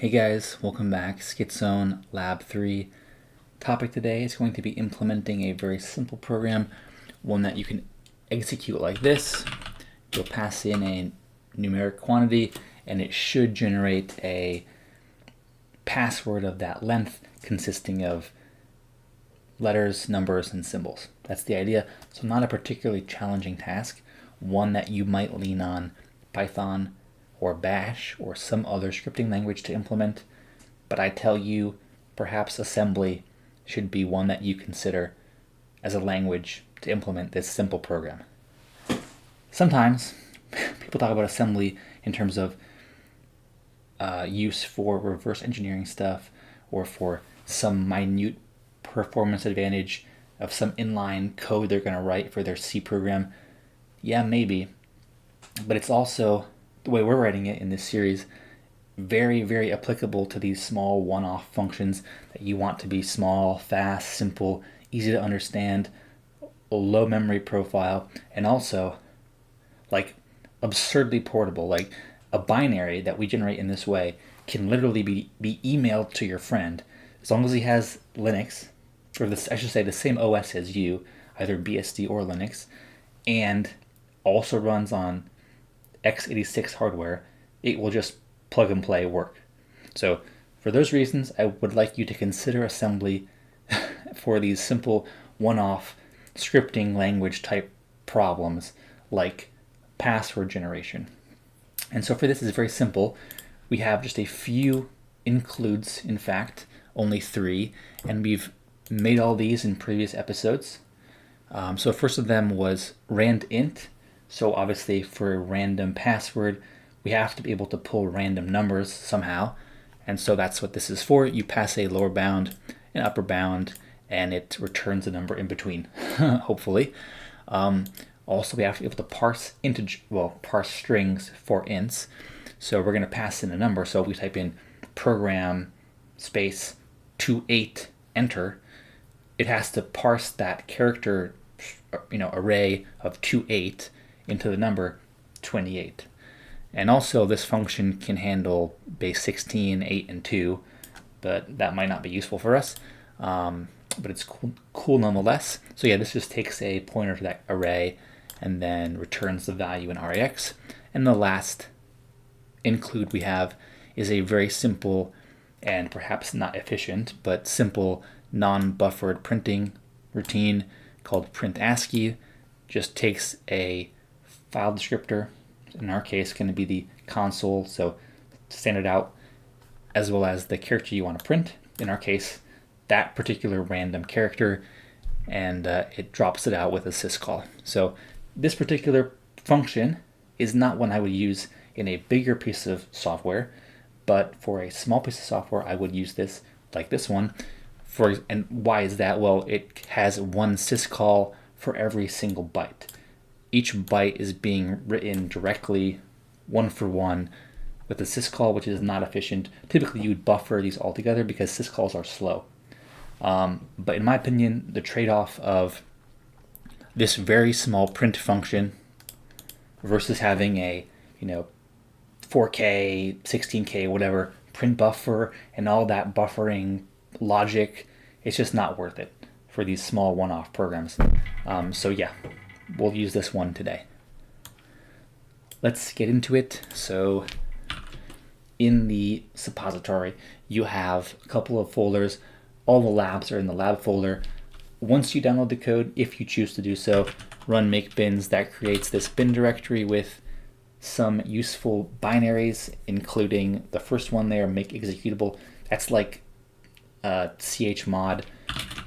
Hey guys, welcome back. SCHIZONE Lab-03. Topic today is going to be implementing a very simple program, one that you can execute like this. You'll pass in a numeric quantity and it should generate a password of that length consisting of letters, numbers, and symbols. That's the idea. So not a particularly challenging task, one that you might lean on Python or Bash or some other scripting language to implement, but I tell you, perhaps assembly should be one that you consider as a language to implement this simple program. Sometimes people talk about assembly in terms of use for reverse engineering stuff or for some minute performance advantage of some inline code they're going to write for their C program. Yeah, maybe, but it's also, the way we're writing it in this series, very, very applicable to these small one-off functions that you want to be small, fast, simple, easy to understand, low memory profile, and also like absurdly portable. Like a binary that we generate in this way can literally be emailed to your friend as long as he has Linux, or this, I should say the same OS as you, either BSD or Linux, and also runs on x86 hardware. It will just plug and play work. So for those reasons, I would like you to consider assembly for these simple one-off scripting language type problems like password generation. And so for this, it's very simple. We have just a few includes, in fact, only 3, and we've made all these in previous episodes. So first of them was randint. So obviously for a random password, we have to be able to pull random numbers somehow. And so that's what this is for. You pass a lower bound, an upper bound, and it returns a number in between, hopefully. Also, we have to be able to parse strings for ints. So we're going to pass in a number. So if we type in program space 28 enter, it has to parse that character, array of 28 into the number 28. And also this function can handle base 16, 8, and 2, but that might not be useful for us. But it's cool nonetheless. So yeah, this just takes a pointer to that array and then returns the value in RAX. And the last include we have is a very simple and perhaps not efficient, but simple non-buffered printing routine called print ASCII. Just takes a file descriptor, in our case going to be the console, so standard out, as well as the character you want to print, in our case that particular random character, and it drops it out with a syscall. So this particular function is not one I would use in a bigger piece of software, but for a small piece of software I would use this, like this one. And why is that? Well, it has one syscall for every single byte. Each byte is being written directly, one for one, with a syscall, which is not efficient. Typically, you'd buffer these all together because syscalls are slow. But in my opinion, the trade-off of this very small print function versus having a 4K, 16K, whatever print buffer and all that buffering logic, it's just not worth it for these small one-off programs. So yeah, we'll use this one today. Let's get into it. So in the suppository, you have a couple of folders. All the labs are in the lab folder. Once you download the code, if you choose to do so, run make bins. That creates this bin directory with some useful binaries, including the first one there, make executable. That's like chmod.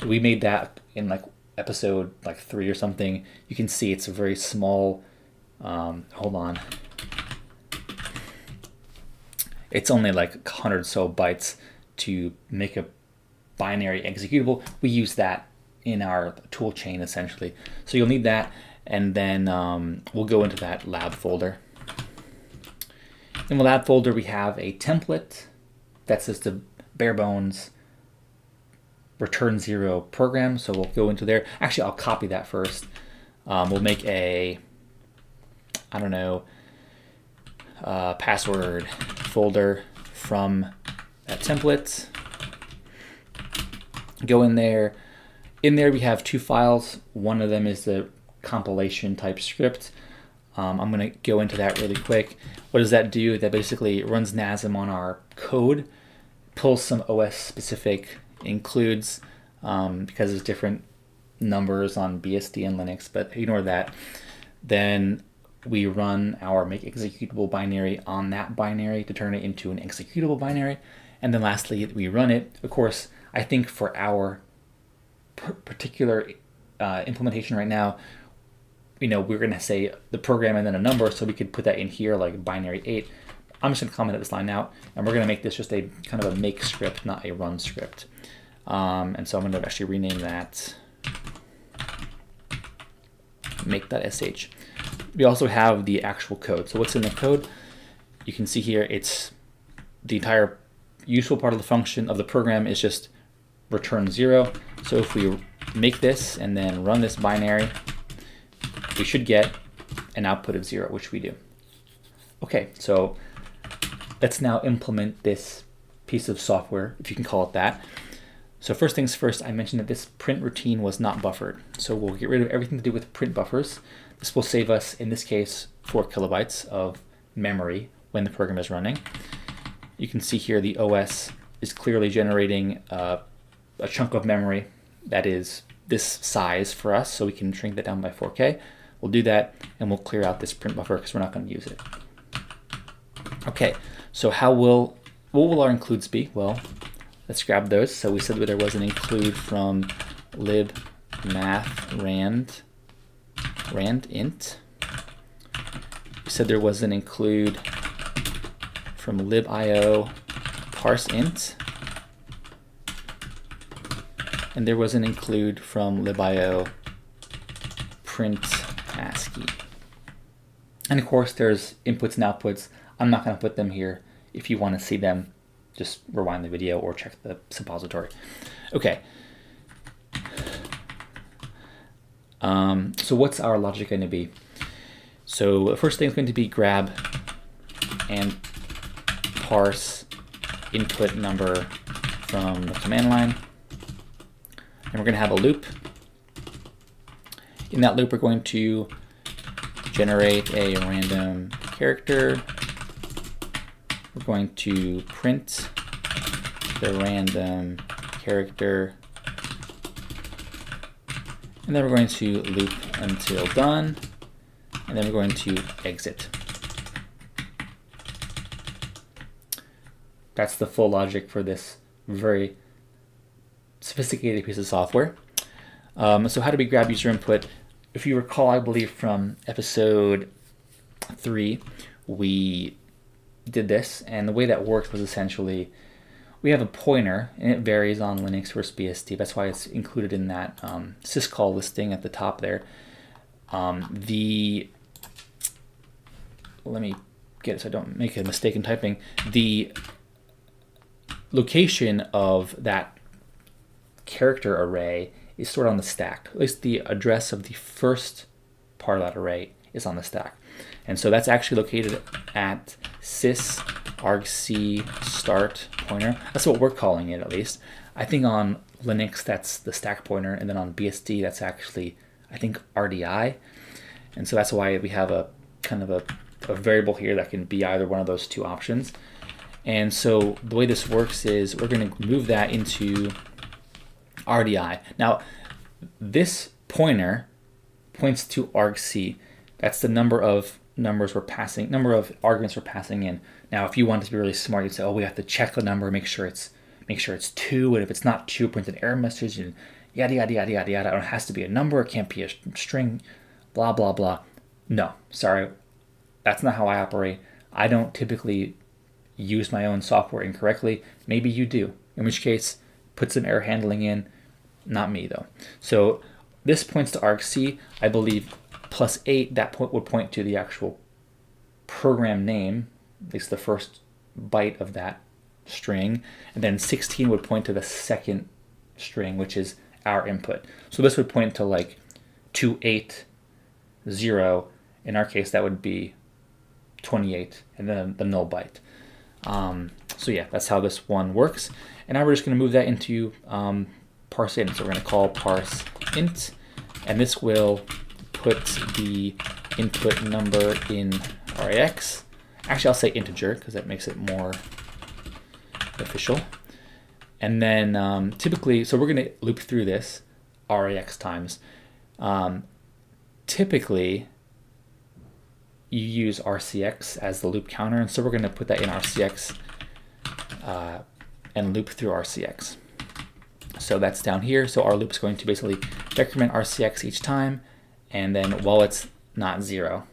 We made that in like episode 3 or something. You can see it's a very small, hold on. It's only like 100 so bytes to make a binary executable. We use that in our tool chain essentially. So you'll need that, and then we'll go into that lab folder. In the lab folder, we have a template that's just a bare bones return 0 program. So we'll go into there. Actually, I'll copy that first. We'll make a, password folder from that template. Go in there. In there we have two files. One of them is the compilation type script. I'm going to go into that really quick. What does that do? That basically runs NASM on our code, pulls some OS specific includes, because there's different numbers on BSD and Linux, but ignore that. Then we run our make executable binary on that binary to turn it into an executable binary. And then lastly, we run it. Of course, I think for our particular implementation right now, we're going to say the program and then a number, so we could put that in here like binary 8. I'm just going to comment this line out, and we're going to make this just a kind of a make script, not a run script. And so I'm going to actually rename that make.sh. We also have the actual code. So what's in the code? You can see here, it's the entire useful part of the function of the program is just return 0. So if we make this and then run this binary, we should get an output of 0, which we do. Okay, so let's now implement this piece of software, if you can call it that. So first things first, I mentioned that this print routine was not buffered. So we'll get rid of everything to do with print buffers. This will save us, in this case, 4 kilobytes of memory when the program is running. You can see here the OS is clearly generating a chunk of memory that is this size for us, so we can shrink that down by 4K. We'll do that, and we'll clear out this print buffer because we're not going to use it. Okay, so what will our includes be? Well, let's grab those. So we said that there was an include from libmathrand int. We said there was an include from libio parseInt. And there was an include from libio print ASCII. And of course there's inputs and outputs. I'm not going to put them here. If you want to see them, just rewind the video or check the suppository. Okay. So what's our logic going to be? So the first thing is going to be grab and parse input number from the command line. And we're going to have a loop. In that loop, we're going to generate a random character. We're going to print the random character. And then we're going to loop until done. And then we're going to exit. That's the full logic for this very sophisticated piece of software. So how do we grab user input? If you recall, I believe from episode 3, we did this, and the way that worked was essentially we have a pointer, and it varies on Linux versus BSD. That's why it's included in that syscall listing at the top there. Let me get it so I don't make a mistake in typing. The location of that character array is stored on the stack. At least the address of the first part of that array is on the stack. And so that's actually located at sysargc start pointer. That's what we're calling it, at least. I think on Linux that's the stack pointer, and then on BSD that's actually, I think, RDI. And so that's why we have a kind of a variable here that can be either one of those two options. And so the way this works is we're going to move that into RDI. Now, this pointer points to argc. That's the number of arguments we're passing in. Now, if you want to be really smart, you'd say, oh, we have to check the number, make sure it's 2, and if it's not 2, print an error message, and yada yada yada yada yada. It has to be a number, it can't be a string, blah blah blah. No, sorry, that's not how I operate. I don't typically use my own software incorrectly. Maybe you do, in which case put some error handling in. Not me though. So this points to argc. I believe +8, that point would point to the actual program name, at least the first byte of that string, and then 16 would point to the second string, which is our input. So this would point to like 280. In our case, that would be 28, and then the null byte. So So yeah, that's how this one works. And now we're just going to move that into parse int. So we're going to call parse int, and this will put the input number in RAX. Actually, I'll say integer because that makes it more official. And then typically, so we're going to loop through this RAX times. Typically, you use RCX as the loop counter, and so we're going to put that in RCX and loop through RCX. So that's down here. So our loop is going to basically decrement RCX each time, and then while it's not 0,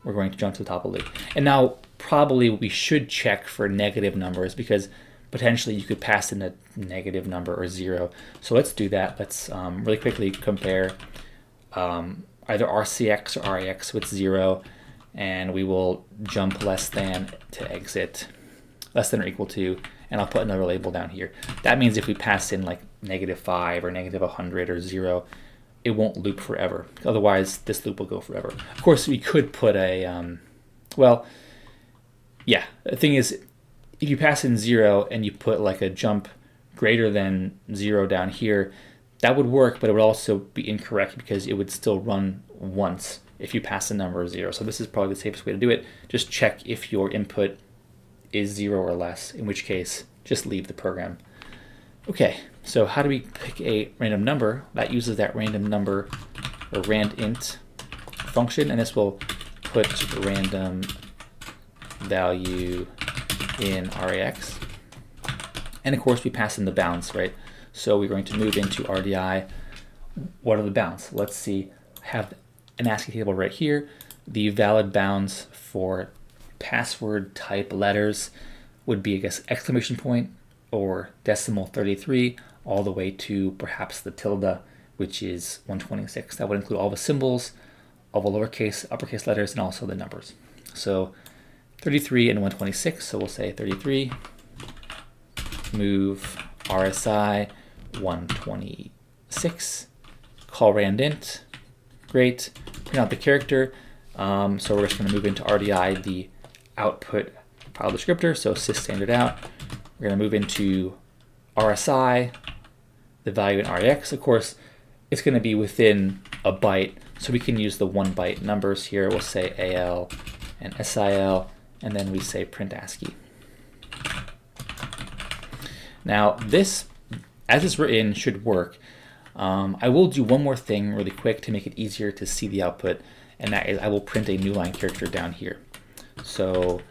we're going to jump to the top of the loop. And now probably we should check for negative numbers because potentially you could pass in a negative number or 0. So let's do that. Let's really quickly compare either RCX or RAX with 0, and we will jump less than to exit, less than or equal to, and I'll put another label down here. That means if we pass in like -5 or -100 or 0, it won't loop forever. Otherwise, this loop will go forever. Of course, we could put a, well, yeah, the thing is, if you pass in 0 and you put like a jump greater than 0 down here, that would work, but it would also be incorrect because it would still run once if you pass a number of 0. So this is probably the safest way to do it. Just check if your input is 0 or less, in which case just leave the program. Okay, so how do we pick a random number? That uses that random number or randint function, and this will put random value in RAX. And of course we pass in the bounds, right? So we're going to move into RDI. What are the bounds? Let's see, I have an ASCII table right here. The valid bounds for password type letters would be, I guess, exclamation point or decimal 33 all the way to perhaps the tilde, which is 126. That would include all the symbols, all the lowercase, uppercase letters, and also the numbers. So 33 and 126, so we'll say 33, move RSI 126, call randint, great, print out the character. So we're just going to move into RDI the output file descriptor, so sysstandard_out. We're going to move into RSI, the value in RAX. Of course, it's going to be within a byte, so we can use the 1 byte numbers here. We'll say AL and SIL, and then we say print ASCII. Now this, as it's written, should work. I will do one more thing really quick to make it easier to see the output, and that is I will print a new line character down here. So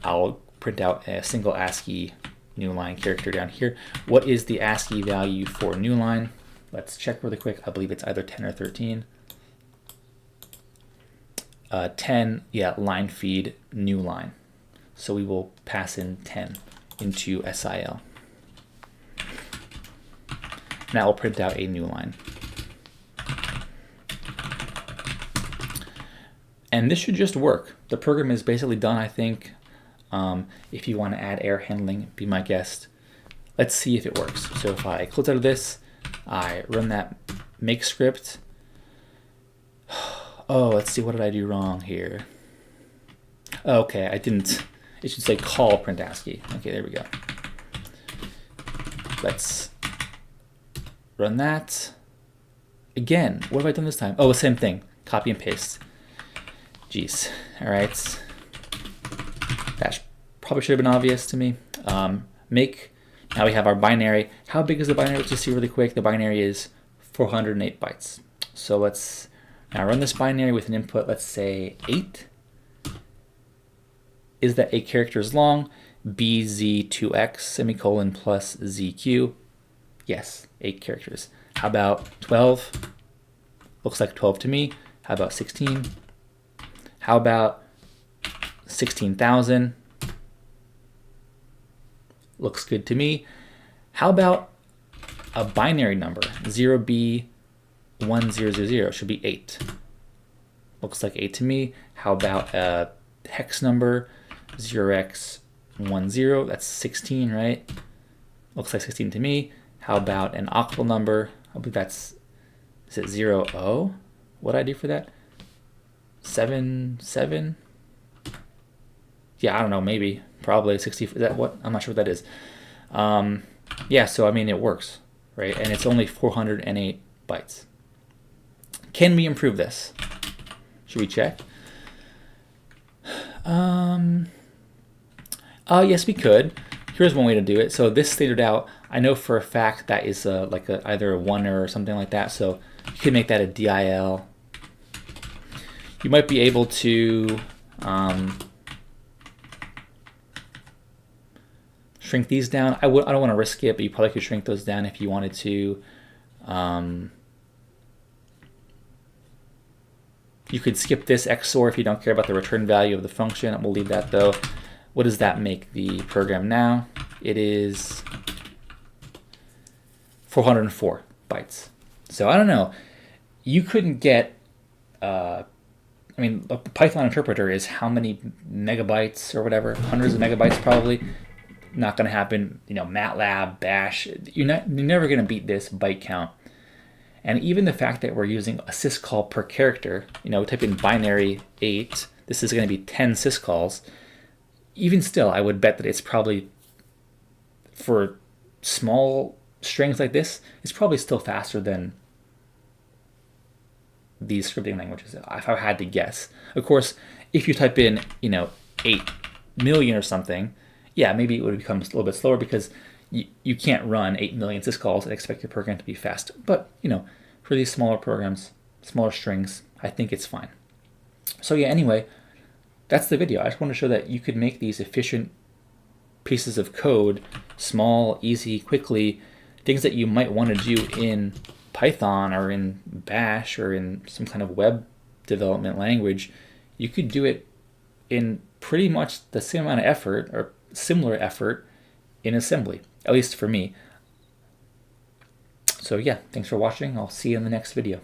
I'll print out a single ASCII new line character down here. What is the ASCII value for new line? Let's check really quick. I believe it's either 10 or 13. 10, yeah, line feed new line. So we will pass in 10 into SIL. Now we'll print out a new line. And this should just work. The program is basically done, I think. If you want to add error handling, be my guest. Let's see if it works. So if I close out of this, I run that make script. Oh, let's see, what did I do wrong here? Okay, I didn't. It should say call print ASCII. Okay, there we go. Let's run that. Again, what have I done this time? Oh, the same thing. Copy and paste. Jeez. All right. That probably should have been obvious to me. Make. Now we have our binary. How big is the binary? Let's just see really quick. The binary is 408 bytes. So let's now run this binary with an input, let's say 8. Is that 8 characters long? BZ2X semicolon plus ZQ. Yes, 8 characters. How about 12? Looks like 12 to me. How about 16? How about 16,000? Looks good to me. How about a binary number? 0B1000 should be 8. Looks like 8 to me. How about a hex number? 0x10, that's 16, right? Looks like 16 to me. How about an octal number? I believe that's, is it 00? What did I do for that? 7. Yeah, I don't know, maybe. probably 60. Is that what? I'm not sure what that is. Yeah, so I mean, it works, right? And it's only 408 bytes. Can we improve this? Should we check? Yes, we could. Here's one way to do it. So this standard out, I know for a fact that is either a 1 or something like that. So you can make that a DIL. You might be able to shrink these down. I don't want to risk it, but you probably could shrink those down if you wanted to. You could skip this XOR if you don't care about the return value of the function. We'll leave that though. What does that make the program now? It is 404 bytes. So I don't know. You couldn't get, I mean, the Python interpreter is how many megabytes or whatever, hundreds of megabytes probably. Not going to happen. You know, MATLAB, Bash, you're never going to beat this byte count. And even the fact that we're using a syscall per character, you know, type in binary 8, this is going to be 10 syscalls. Even still, I would bet that it's probably, for small strings like this, it's probably still faster than these scripting languages, if I had to guess. Of course, if you type in, you know, 8 million or something, yeah, maybe it would become a little bit slower because you can't run 8 million syscalls and expect your program to be fast. But, you know, for these smaller programs, smaller strings, I think it's fine. So yeah, anyway, that's the video. I just want to show that you could make these efficient pieces of code, small, easy, quickly, things that you might want to do in Python or in Bash or in some kind of web development language. You could do it in pretty much the same amount of effort or similar effort in assembly, at least for me. So yeah, thanks for watching. I'll see you in the next video.